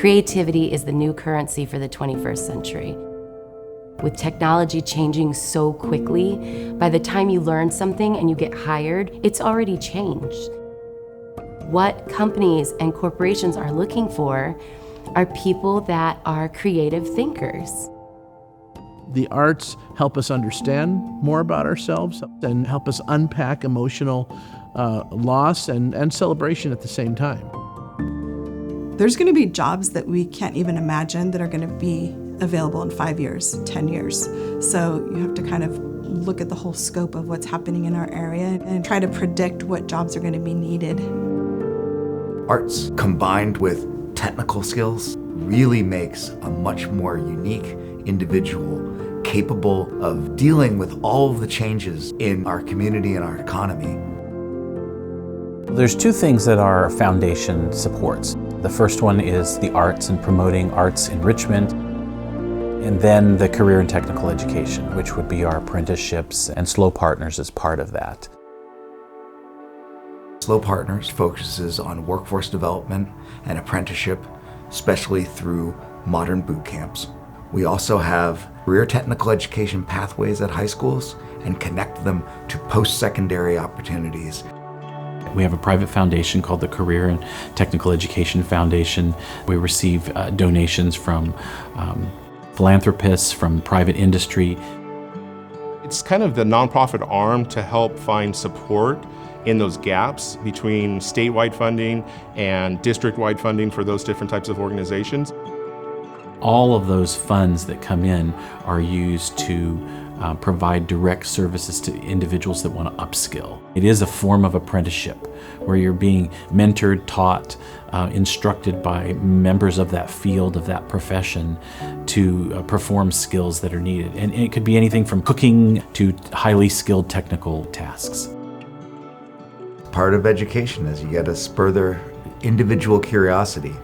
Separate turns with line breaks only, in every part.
Creativity is the new currency for the 21st century. With technology changing so quickly, by the time you learn something and you get hired, it's already changed. What companies and corporations are looking for are people that are creative thinkers.
The arts help us understand more about ourselves and help us unpack emotional loss and celebration at the same time.
There's going to be jobs that we can't even imagine that are going to be available in 5 years, 10 years. So you have to kind of look at the whole scope of what's happening in our area and try to predict what jobs are going to be needed.
Arts combined with technical skills really makes a much more unique individual capable of dealing with all of the changes in our community and our economy.
There's two things that our foundation supports. The first one is the arts and promoting arts enrichment, and then the career and technical education, which would be our apprenticeships, and SLOCOE Partners as part of that.
SLOCOE Partners focuses on workforce development and apprenticeship, especially through modern boot camps. We also have career technical education pathways at high schools and connect them to post-secondary opportunities.
We have a private foundation called the Career and Technical Education Foundation. We receive donations from philanthropists, from private industry.
It's kind of the nonprofit arm to help find support in those gaps between statewide funding and district-wide funding for those different types of organizations.
All of those funds that come in are used to provide direct services to individuals that want to upskill. It is a form of apprenticeship where you're being mentored, taught, instructed by members of that field, of that profession, to perform skills that are needed. And it could be anything from cooking to highly skilled technical tasks.
Part of education is you got to spur their individual curiosity,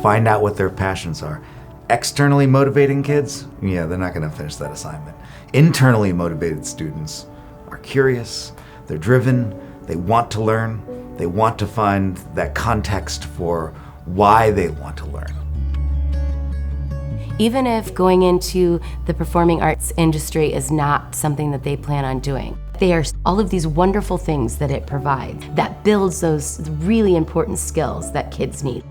find out what their passions are. Externally motivating kids, yeah, they're not going to finish that assignment. Internally motivated students are curious, they're driven, they want to learn, they want to find that context for why they want to learn.
Even if going into the performing arts industry is not something that they plan on doing, they are all of these wonderful things that it provides that builds those really important skills that kids need.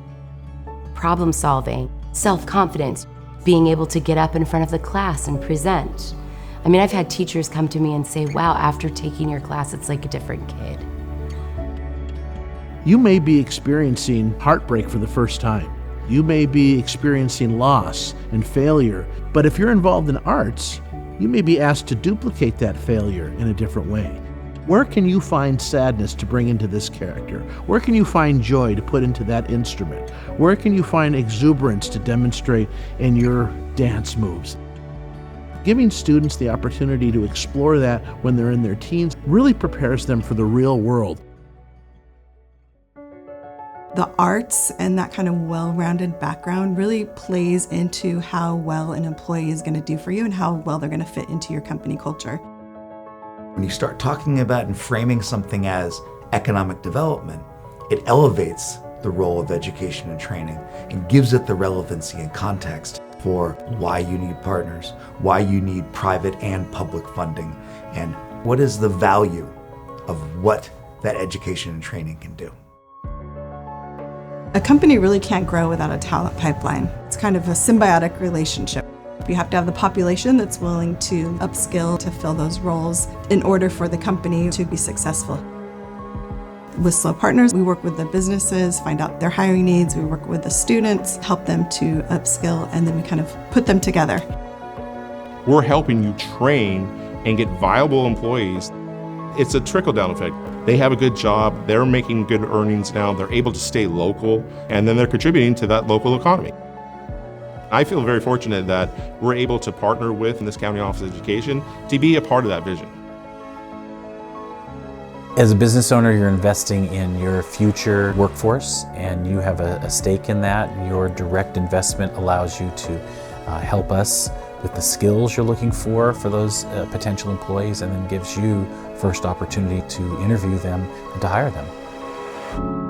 Problem solving, self-confidence, being able to get up in front of the class and present. I mean, I've had teachers come to me and say, wow, after taking your class, it's like a different kid.
You may be experiencing heartbreak for the first time. You may be experiencing loss and failure, but if you're involved in arts, you may be asked to duplicate that failure in a different way. Where can you find sadness to bring into this character? Where can you find joy to put into that instrument? Where can you find exuberance to demonstrate in your dance moves? Giving students the opportunity to explore that when they're in their teens really prepares them for the real world.
The arts and that kind of well-rounded background really plays into how well an employee is going to do for you and how well they're going to fit into your company culture.
When you start talking about and framing something as economic development, it elevates the role of education and training and gives it the relevancy and context for why you need partners, why you need private and public funding, and what is the value of what that education and training can do.
A company really can't grow without a talent pipeline. It's kind of a symbiotic relationship. You have to have the population that's willing to upskill to fill those roles in order for the company to be successful. With SLOCOE Partners, we work with the businesses, find out their hiring needs, we work with the students, help them to upskill, and then we kind of put them together.
We're helping you train and get viable employees. It's a trickle-down effect. They have a good job, they're making good earnings now, they're able to stay local, and then they're contributing to that local economy. I feel very fortunate that we're able to partner with this County Office of Education to be a part of that vision.
As a business owner, you're investing in your future workforce, and you have a stake in that. Your direct investment allows you to help us with the skills you're looking for those potential employees, and then gives you first opportunity to interview them and to hire them.